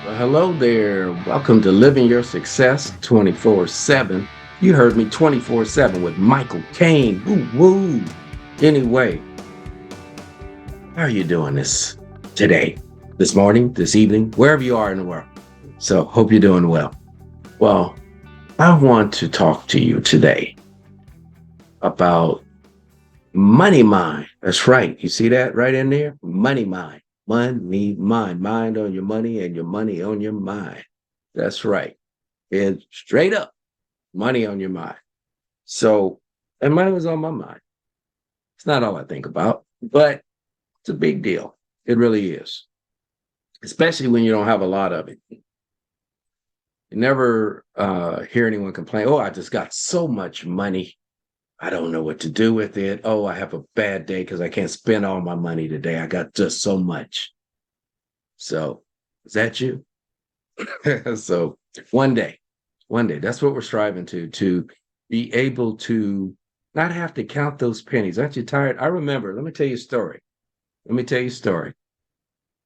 Well, hello there. Welcome to Living Your Success 24/7. You heard me 24/7 with Michael Kane. Woo woo. Anyway, how are you doing today, this morning, this evening, wherever you are in the world? So, hope you're doing well. Well, I want to talk to you today about money mind. That's right. You see that right in there? Money mind. Money mind. Mind on your money and your money on your mind. That's right. It's straight up money on your mind. So, and money was on my mind. It's not all I think about, but it's a big deal. It really is, especially when you don't have a lot of it. You never hear anyone complain, oh, I just got so much money. I don't know what to do with it. Oh, I have a bad day because I can't spend all my money today. I got just so much. So, is that you? So, one day, one day, that's what we're striving to be able to not have to count those pennies. Aren't you tired? I remember, let me tell you a story. Let me tell you a story.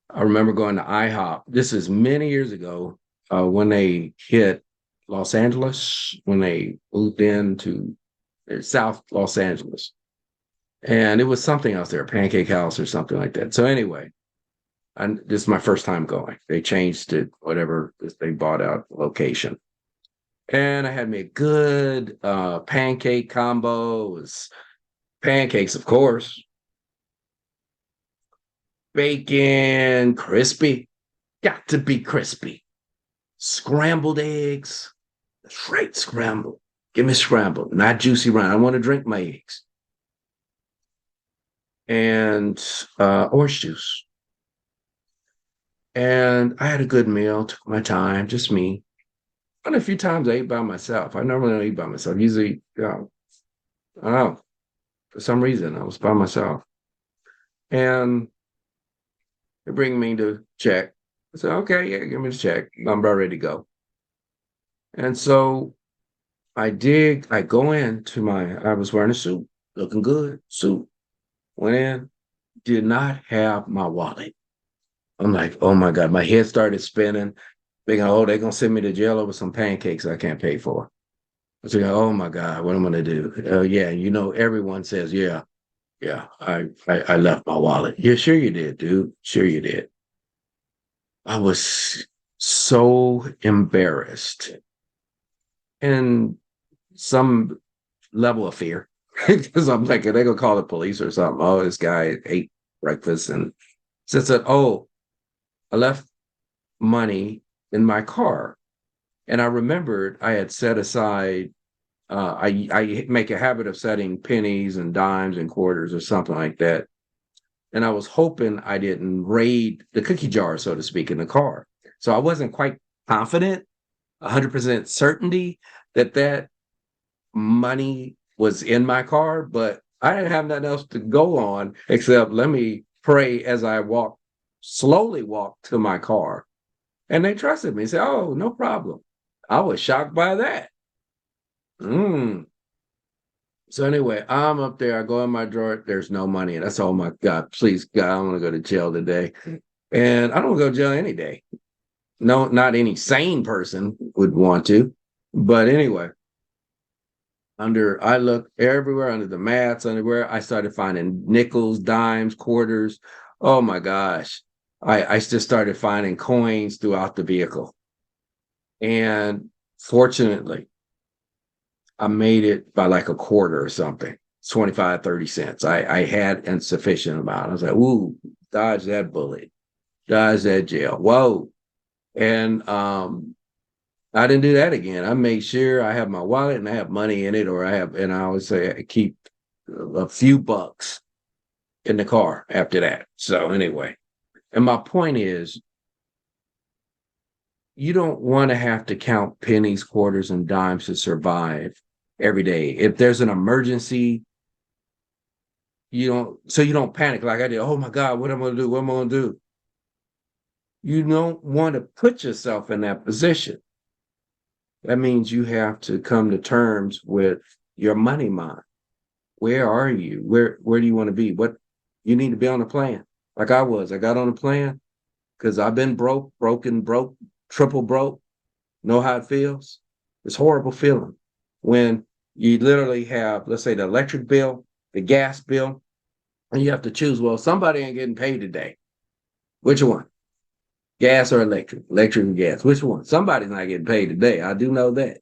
I remember going to IHOP. This is many years ago when they hit Los Angeles, when they moved into South Los Angeles. And it was something else there, Pancake House or something like that. So, anyway, this is my first time going. They changed it, whatever, they bought out location. And I had me a good pancake combo. It was pancakes, of course, bacon, crispy, got to be crispy. Scrambled eggs, that's right, scrambled. Give me scrambled, not juicy round. I want to drink my eggs. And orange juice. And I had a good meal, took my time, just me. And a few times I ate by myself. I normally don't eat by myself. Usually, I don't know, for some reason, I was by myself. And they bring me to check. I said, okay, yeah, give me the check. I'm about ready to go. And so I go into I was wearing a suit, looking good, suit. Went in, did not have my wallet. I'm like, oh my God, my head started spinning. Thinking, oh, they're gonna send me to jail over some pancakes I can't pay for. I was like, oh my God, what am I gonna do? Yeah, everyone says, yeah, yeah, I left my wallet. Yeah, sure you did, dude. Sure you did. I was so embarrassed and some level of fear because I'm like, are they gonna call the police or something? Oh, this guy ate breakfast and said, oh, I left money in my car. And I remembered I had set aside, I make a habit of setting pennies and dimes and quarters or something like that. And I was hoping I didn't raid the cookie jar, so to speak, in the car. So I wasn't quite confident, 100% certainty that money was in my car, but I didn't have nothing else to go on except let me pray as I slowly walk to my car. And they trusted me. Said, "Oh, no problem." I was shocked by that. Mm. So anyway, I'm up there. I go in my drawer. There's no money, and that's, oh my God, please God, I don't want to go to jail today. And I don't go to jail any day. No, not any sane person would want to. But anyway, I looked everywhere under the mats, everywhere. I started finding nickels, dimes, quarters. Oh my gosh. I just started finding coins throughout the vehicle. And fortunately, I made it by like a quarter or something, 25, 30 cents. I had insufficient amount. I was like, ooh, dodge that bullet, dodge that jail. Whoa. And I didn't do that again. I made sure I have my wallet and I have money in it, and I always say I keep a few bucks in the car after that. So anyway, and my point is, you don't want to have to count pennies, quarters, and dimes to survive every day. If there's an emergency, you don't panic like I did. Oh my God, what am I gonna do? What am I gonna do? You don't want to put yourself in that position. That means you have to come to terms with your money mind. Where are you? Where do you want to be? What you need to be on a plan. Like I was. I got on a plan. because I've been broke, broken, broke, triple broke. Know how it feels? It's a horrible feeling when you literally have, let's say, the electric bill, the gas bill, and you have to choose, well, somebody ain't getting paid today. Which one? Gas or electric? Electric or gas? Which one? Somebody's not getting paid today. I do know that.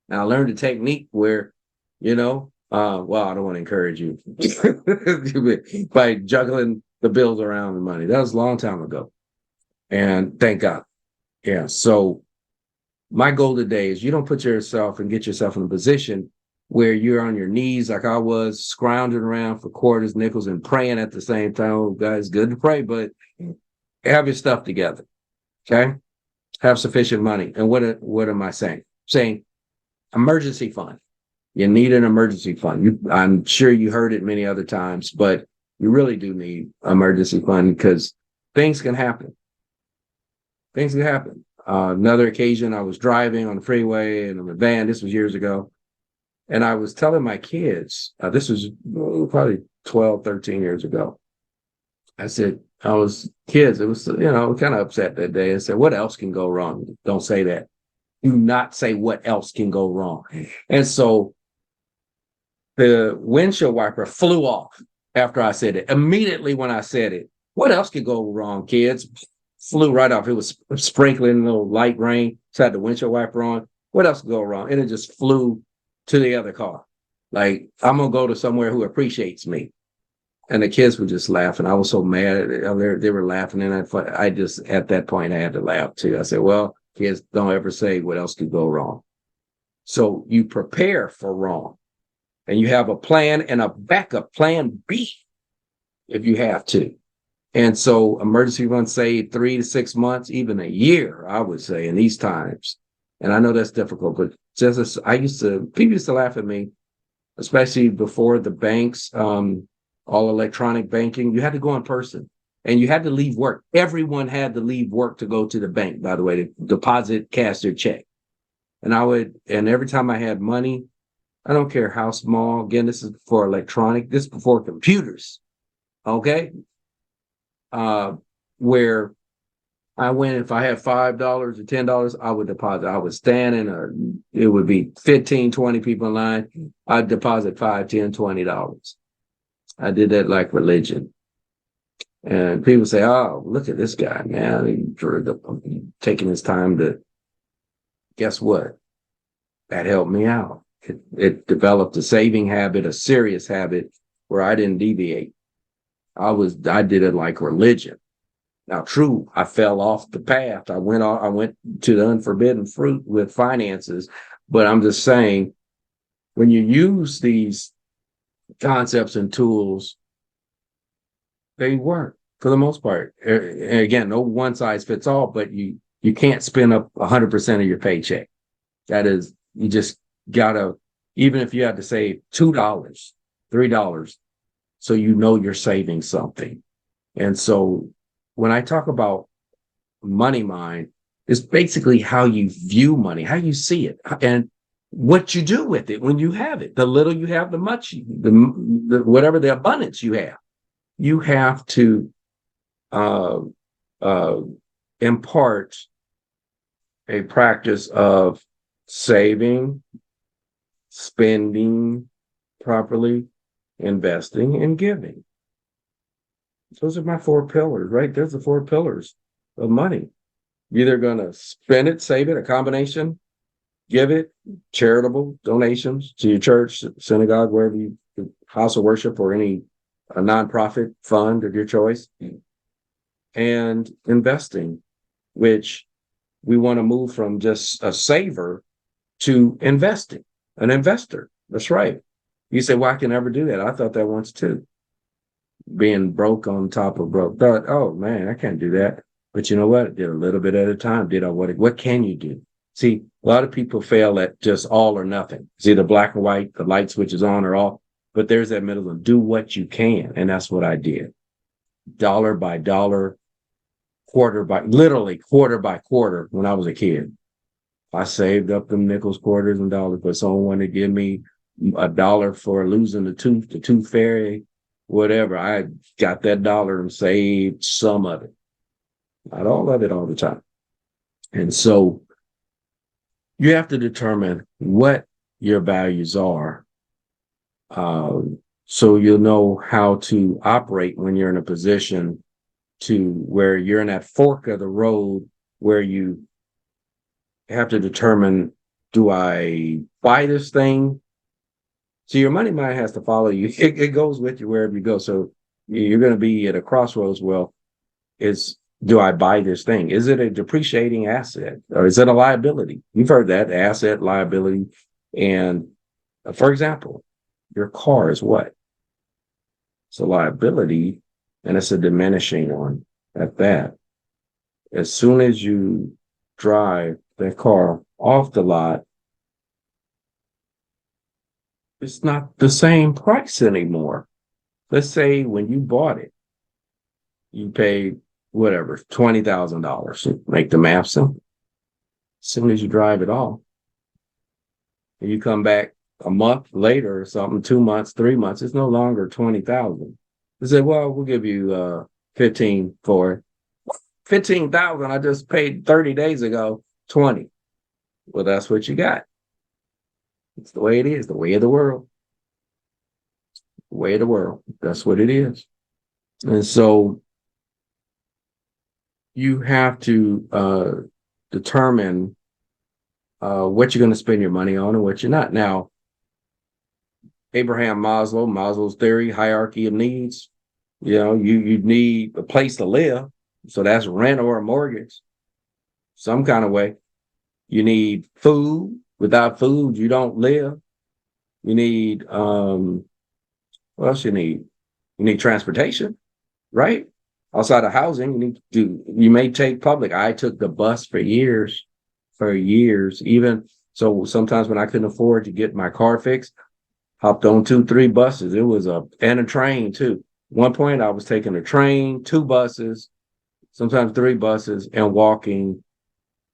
Now I learned a technique where, well, I don't want to encourage you by juggling the bills around the money. That was a long time ago. And thank God. Yeah. So my goal today is you don't put yourself and get yourself in a position where you're on your knees like I was, scrounging around for quarters, nickels, and praying at the same time. Oh, guys, good to pray, but have your stuff together. Okay. Have sufficient money. And what am I saying? Saying emergency fund. You need an emergency fund. I'm sure you heard it many other times, but you really do need emergency fund because things can happen. Things can happen. Another occasion, I was driving on the freeway in a van. This was years ago. And I was telling my kids, this was probably 12, 13 years ago. I said, I was kids. It was, kind of upset that day. I said, what else can go wrong? Don't say that. Do not say what else can go wrong. And so the windshield wiper flew off after I said it. Immediately when I said it, what else could go wrong, kids? Flew right off. It was sprinkling a little light rain. So I had the windshield wiper on. What else could go wrong? And it just flew to the other car. Like, I'm going to go to somewhere who appreciates me. And the kids were just laughing. I was so mad. They were laughing. And I just, at that point, I had to laugh too. I said, well, kids, don't ever say what else could go wrong. So you prepare for wrong. And you have a plan and a backup plan B if you have to. And so emergency fund save 3 to 6 months, even a year, I would say, in these times. And I know that's difficult, but people used to laugh at me, especially before the banks, all electronic banking. You had to go in person and you had to leave work. Everyone had to leave work to go to the bank, by the way, to deposit, cash their check. And every time I had money, I don't care how small, again, this is before electronic, this is before computers. Okay. Where I went, if I had $5 or $10, I would deposit. I would stand it would be 15, 20 people in line. I'd deposit $5, $10, $20. I did that like religion. And people say, oh, look at this guy, man. He's taking his time to, guess what? That helped me out. It developed a saving habit, a serious habit where I didn't deviate. I did it like religion. Now, true, I fell off the path. I went to the unforbidden fruit with finances, but I'm just saying, when you use these concepts and tools, they work for the most part. And again, no one size fits all, but you can't spend up 100% of your paycheck. That is, you just gotta, even if you have to save $2, $3, so you're saving something. And so when I talk about money mind, it's basically how you view money, how you see it, and what you do with it when you have it. The little you have, the much, the whatever the abundance you have. You have to impart a practice of saving, spending properly, investing, and giving. Those are my 4 pillars, right? There's the 4 pillars of money. You're either going to spend it, save it, a combination, give it, charitable donations to your church, synagogue, wherever you, house of worship, or any a nonprofit fund of your choice, and investing, which we want to move from just a saver to investing, an investor. That's right. You say, well, I can never do that. I thought that once too. Being broke on top of broke. Thought, oh man, I can't do that. But you know what? I did a little bit at a time. What can you do? See, a lot of people fail at just all or nothing. It's either black and white, the light switch is on or off. But there's that middle one. Do what you can. And that's what I did. Dollar by dollar, literally quarter by quarter when I was a kid. I saved up them nickels, quarters, and dollars, but someone wanted to give me $1 for losing the tooth fairy, whatever. I got that dollar and saved some of it. Not all of it all the time. And so you have to determine what your values are, so you'll know how to operate when you're in a position to where you're in that fork of the road where you have to determine, do I buy this thing? So your money mind has to follow you. It goes with you wherever you go. So you're going to be at a crossroads. Well, is do I buy this thing? Is it a depreciating asset or is it a liability? You've heard that, asset, liability. And for example, your car is what? It's a liability and it's a diminishing one at that. As soon as you drive that car off the lot, it's not the same price anymore. Let's say when you bought it, you paid whatever, $20,000. Make the math simple. As soon as you drive it off, and you come back a month later or something, 2 months, 3 months, it's no longer 20,000. They say, well, we'll give you 15 for it. 15,000 I just paid 30 days ago, 20. Well, that's what you got. It's the way it is, the way of the world. The way of the world. That's what it is. And so you have to determine what you're going to spend your money on and what you're not. Now, Abraham Maslow, Maslow's theory, hierarchy of needs, you need a place to live. So that's rent or a mortgage, some kind of way. You need food. Without food, you don't live. You need, what else you need? You need transportation, right? Outside of housing, you may take public. I took the bus for years, even. So sometimes when I couldn't afford to get my car fixed, hopped on 2, 3 buses. It was and a train too. One point I was taking a train, 2 buses, sometimes 3 buses, and walking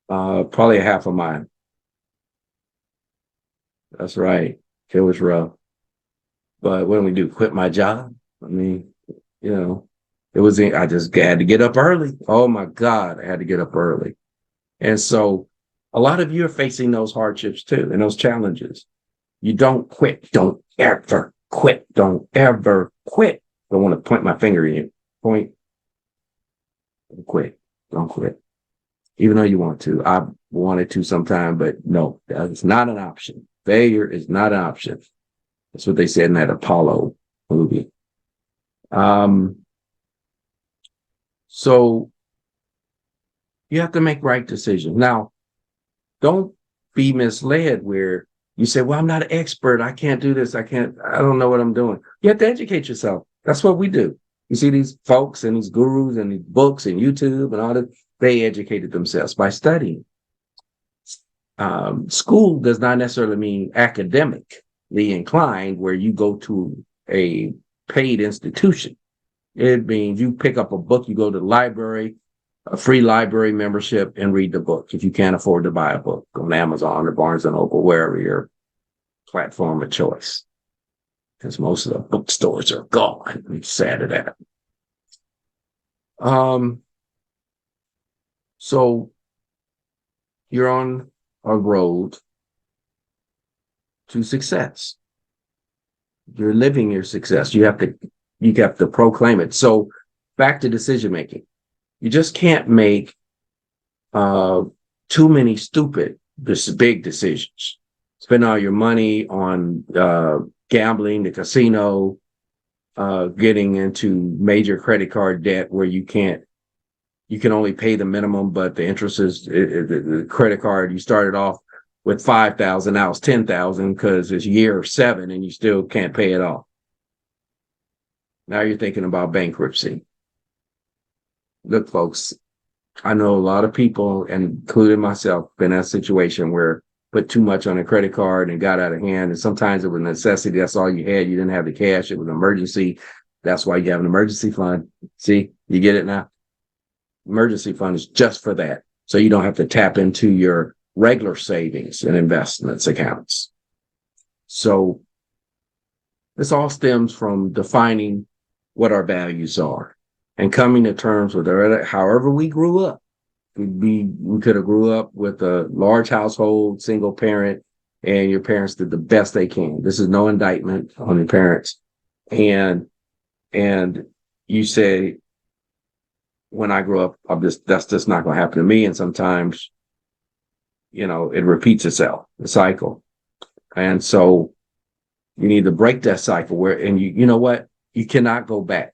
probably a half a mile. That's right. It was rough. But what do we do? Quit my job? I mean, I just had to get up early. Oh my God, I had to get up early. And so a lot of you are facing those hardships too and those challenges. You don't quit. Don't ever quit. Don't ever quit. Don't want to point my finger at you. Point. Don't quit. Don't quit. Even though you want to. I wanted to sometime, but no, it's not an option. Failure is not an option. That's what they said in that Apollo movie. So you have to make right decisions. Now, don't be misled where you say, well, I'm not an expert. I can't do this. I don't know what I'm doing. You have to educate yourself. That's what we do. You see these folks and these gurus and these books and YouTube and all that. They educated themselves by studying. School does not necessarily mean academically inclined where you go to a paid institution. It means you pick up a book, you go to the library, a free library membership, and read the book. If you can't afford to buy a book on Amazon or Barnes and Noble, wherever your platform of choice, because most of the bookstores are gone. I'm sad at that. So you're on a road to success. You're living your success. You have to proclaim it. So back to decision making. You just can't make too many stupid, big decisions. Spend all your money on gambling, the casino, getting into major credit card debt where you can only pay the minimum, but the interest is the credit card. You started off with 5,000, now it's 10,000 because it's year 7 and you still can't pay it off. Now you're thinking about bankruptcy. Look, folks, I know a lot of people, including myself, been in a situation where put too much on a credit card and got out of hand. And sometimes it was necessity. That's all you had. You didn't have the cash. It was an emergency. That's why you have an emergency fund. See, you get it now? Emergency fund is just for that. So you don't have to tap into your regular savings and investments accounts. So this all stems from defining what our values are. and coming to terms with it. However we grew up, we could have grew up with a large household, single parent, and your parents did the best they can. This is no indictment on your parents. And you say, when I grew up, that's just not going to happen to me. And sometimes, it repeats itself, the cycle. And so you need to break that cycle and you know what? You cannot go back.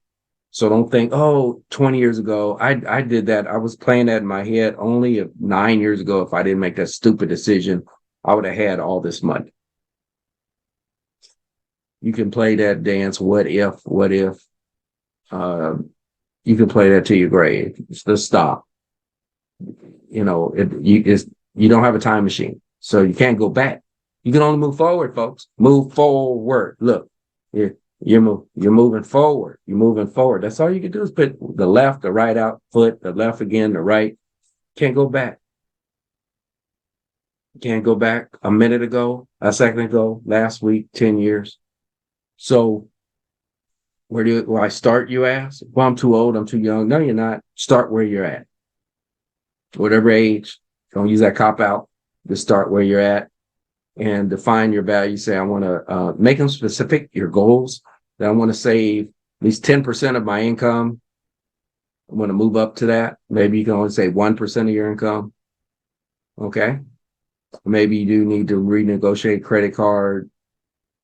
So don't think, oh, 20 years ago, I did that. I was playing that in my head only 9 years ago. If I didn't make that stupid decision, I would have had all this money. You can play that dance. What if? You can play that to your grave. Just stop. You don't have a time machine, so you can't go back. You can only move forward, folks. Move forward. Look, you're moving forward. You're moving forward. That's all you can do is put the left, the right out foot, the left again, the right. Can't go back. Can't go back a minute ago, a second ago, last week, 10 years. So where do I start, you ask? Well, I'm too old, I'm too young. No, you're not. Start where you're at. Whatever age, don't use that cop out. Just start where you're at and define your values. Say, I want to make them specific, your goals. That I want to save at least 10% of my income. I want to move up to that. Maybe you can only say 1% of your income. Okay. Maybe you do need to renegotiate credit card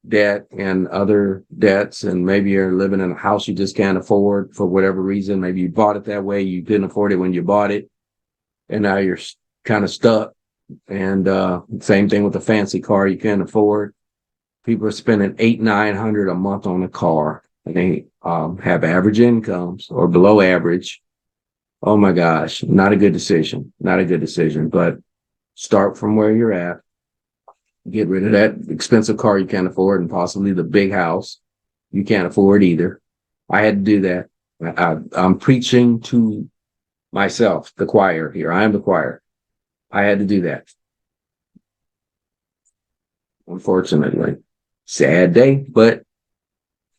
debt and other debts. And maybe you're living in a house you just can't afford for whatever reason. Maybe you bought it that way. You didn't afford it when you bought it. And now you're kind of stuck. And same thing with the fancy car you can't afford. People are spending $800-900 a month on a car, and they have average incomes or below average. Oh my gosh, not a good decision. Not a good decision. But start from where you're at. Get rid of that expensive car you can't afford, and possibly the big house you can't afford either. I had to do that. I'm preaching to myself, the choir here. I am the choir. I had to do that. Unfortunately, sad day, but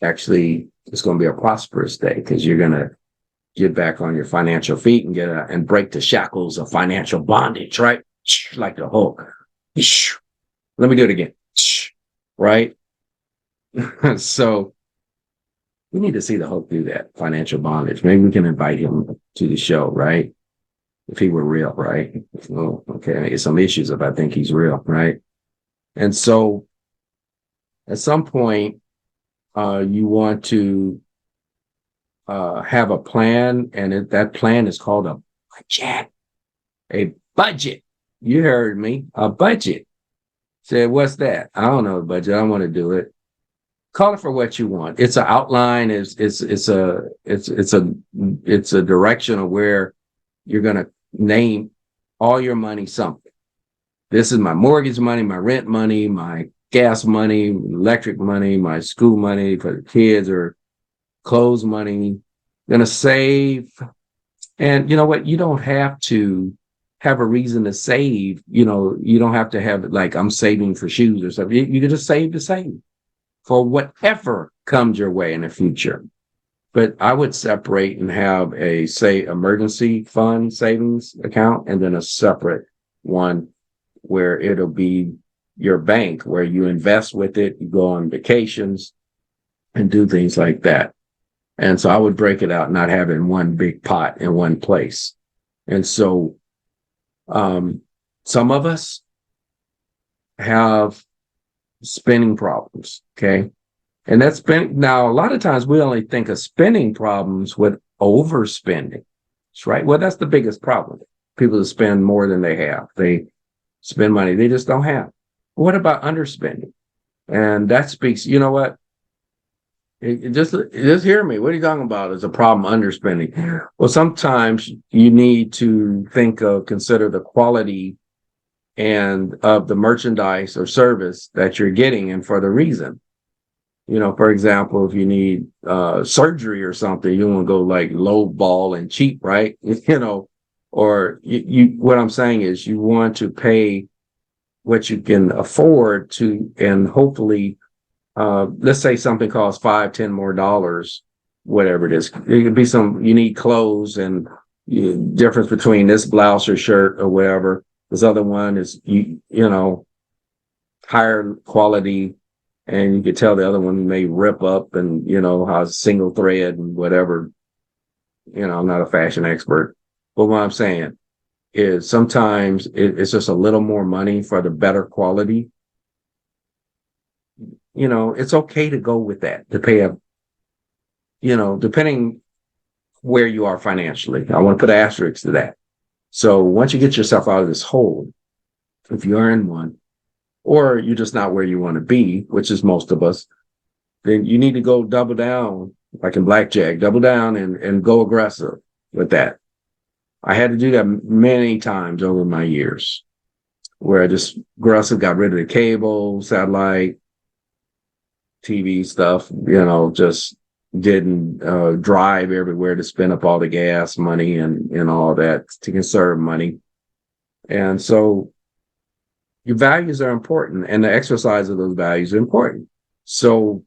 actually it's going to be a prosperous day because you're going to get back on your financial feet and and break the shackles of financial bondage, right? Like the Hulk. Let me do it again. Right? So we need to see the Hulk do that, financial bondage. Maybe we can invite him to the show, right? If he were real, right? Oh, okay, I get some issues if I think he's real, right? And so at some point, you want to have a plan, and that plan is called a budget. A budget. You heard me. A budget. Said, what's that? I don't know a budget. I want to do it. Call it for what you want. It's an outline. It's a direction of where you're going to name all your money something. This is my mortgage money, my rent money, my gas money, electric money, my school money for the kids, or clothes money. Going to save. And you know what? You don't have to have a reason to save. You don't have to have like, I'm saving for shoes or something. You can just save to save for whatever comes your way in the future. But I would separate and have a, say, emergency fund savings account, and then a separate one where it'll be your bank, where you invest with it, you go on vacations and do things like that. And so I would break it out, not have it in one big pot in one place. And so some of us have spending problems, okay? And that's now a lot of times we only think of spending problems with overspending, right? Well, that's the biggest problem. People that spend more than they have. They spend money they just don't have. What about underspending? And that speaks, you know what? Just hear me. What are you talking about? Is a problem underspending? Well, sometimes you need to consider the quality and of the merchandise or service that you're getting, and for the reason. For example, if you need surgery or something, you want to go like low ball and cheap, right? Or what I'm saying is you want to pay what you can afford to, and hopefully, let's say something costs $5-10 more, whatever it is. It could be some, you need clothes and difference between this blouse or shirt or whatever. This other one is, higher quality, and you could tell the other one may rip up and, has single thread and whatever. I'm not a fashion expert, but what I'm saying is sometimes it's just a little more money for the better quality. It's okay to go with that, to pay depending where you are financially. I want to put asterisks to that. So once you get yourself out of this hole, if you are in one, or you're just not where you want to be, which is most of us, then you need to go double down, like in blackjack, double down and go aggressive with that. I had to do that many times over my years, where I just aggressive, got rid of the cable, satellite, TV stuff, just didn't drive everywhere to spend up all the gas money and all that to conserve money. And so your values are important, and the exercise of those values are important. So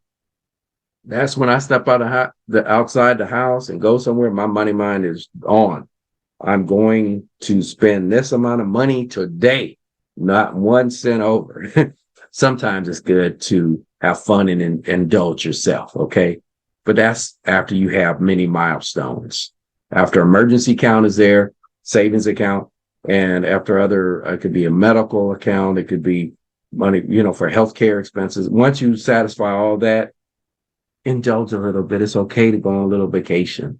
that's when I step out of the outside the house and go somewhere, my money mind is on. I'm going to spend this amount of money today, not 1 cent over. Sometimes it's good to have fun and indulge yourself, okay? But that's after you have many milestones. After emergency account is there, savings account, and after it could be a medical account, it could be money, for healthcare expenses. Once you satisfy all that, indulge a little bit. It's okay to go on a little vacation.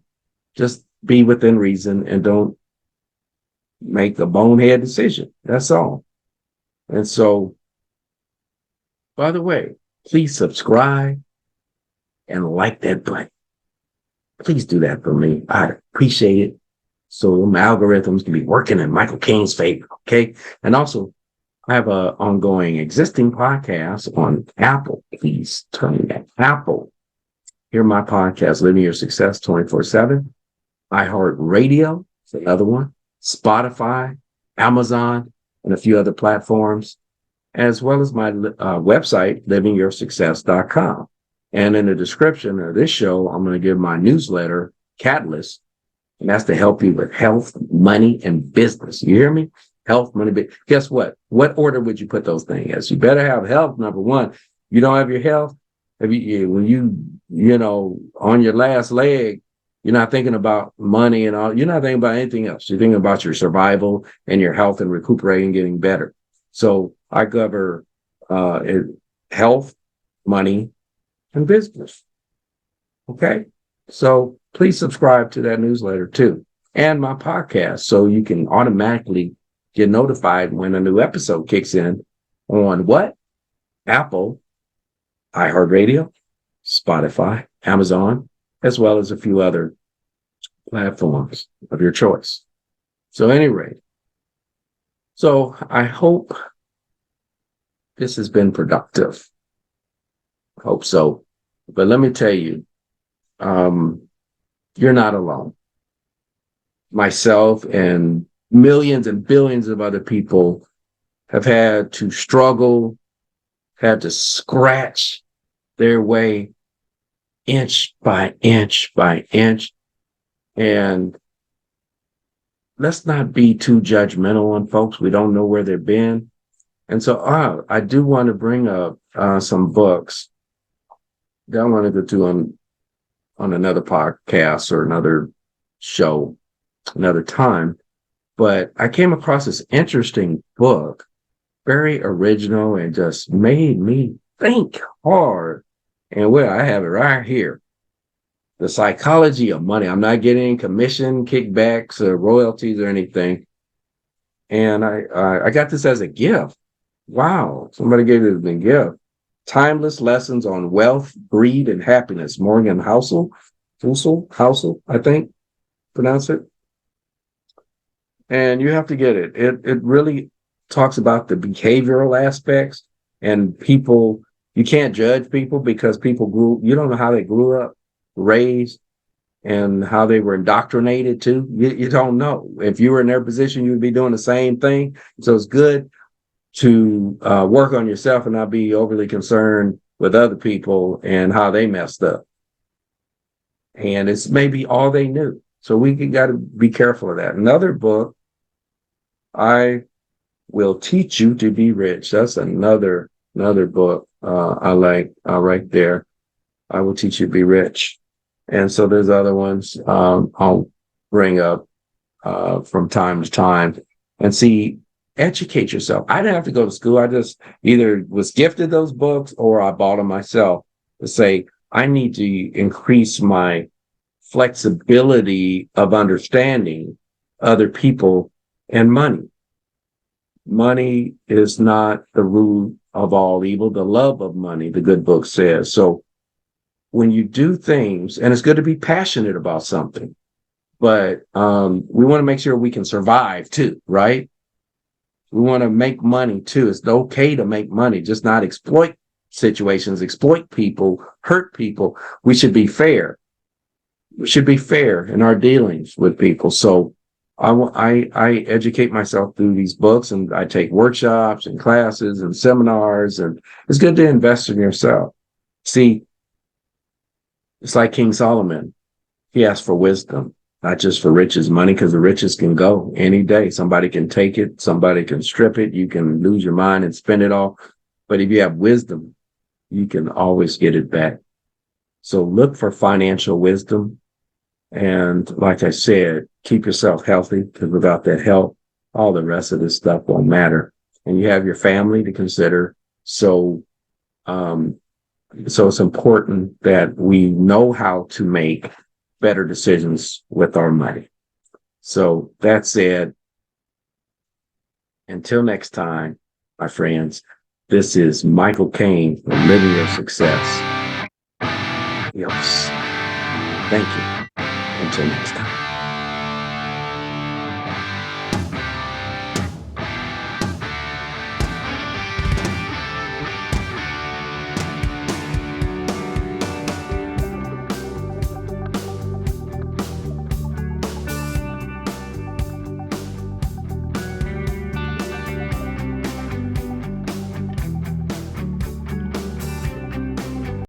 Just be within reason and don't make a bonehead decision. That's all. And so, by the way, please subscribe and like that button. Please do that for me. I'd appreciate it. So them algorithms can be working in Michael King's favor. Okay. And also, I have an ongoing existing podcast on Apple. Please turn that Apple. Hear my podcast, Living Your Success 24/7. iHeartRadio is another one. Spotify, Amazon, and a few other platforms, as well as my website, livingyoursuccess.com. And in the description of this show, I'm going to give my newsletter, Catalyst, and that's to help you with health, money, and business. You hear me? Health, money, business. Guess what? What order would you put those things as? You better have health, number one. You don't have your health. When you on your last leg, you're not thinking about money and all. You're not thinking about anything else. You're thinking about your survival and your health and recuperating, getting better. So I cover health, money, and business. Okay. So please subscribe to that newsletter too, and my podcast, so you can automatically get notified when a new episode kicks in on what? Apple, iHeartRadio, Spotify, Amazon, as well as a few other platforms of your choice. So anyway, so I hope this has been productive. I hope so. But let me tell you, you're not alone. Myself and millions and billions of other people have had to struggle, had to scratch their way inch by inch by inch. And let's not be too judgmental on folks. We don't know where they've been. And so I do want to bring up some books that I want to go to on another podcast or another show, another time. But I came across this interesting book, very original, and just made me think hard. And I have it right here. The Psychology of Money. I'm not getting commission, kickbacks, or royalties or anything. And I got this as a gift. Wow. Somebody gave it as a gift. Timeless Lessons on Wealth, Greed, and Happiness. Morgan Housel, I think, pronounce it. And you have to get it. It really talks about the behavioral aspects, and people, you can't judge people because you don't know how they grew up, raised, and how they were indoctrinated too. You don't know. If you were in their position, you would be doing the same thing. So it's good to work on yourself and not be overly concerned with other people and how they messed up. and it's maybe all they knew. So we got to be careful of that. Another book, I Will Teach You to Be Rich. That's another book I like right there. I Will Teach You to Be Rich. And so there's other ones I'll bring up from time to time and see, educate yourself. I didn't have to go to school. I just either was gifted those books or I bought them myself to say, I need to increase my flexibility of understanding other people and money. Money is not the root of all evil, the love of money, the good book says. So when you do things, and it's good to be passionate about something, but we want to make sure we can survive too, right? We want to make money too. It's okay to make money, just not exploit situations, exploit people, hurt people. We should be fair. We should be fair in our dealings with people. So I educate myself through these books, and I take workshops and classes and seminars, and it's good to invest in yourself. See, it's like King Solomon. He asked for wisdom, not just for riches, money, because the riches can go any day. Somebody can take it, somebody can strip it, you can lose your mind and spend it all. But if you have wisdom, you can always get it back. So look for financial wisdom. And like I said, keep yourself healthy, because without that health, all the rest of this stuff won't matter. And you have your family to consider. So, so it's important that we know how to make better decisions with our money. So that said, until next time, my friends, this is Michael Kane from Living Your Success. Yes. Thank you. Until next time.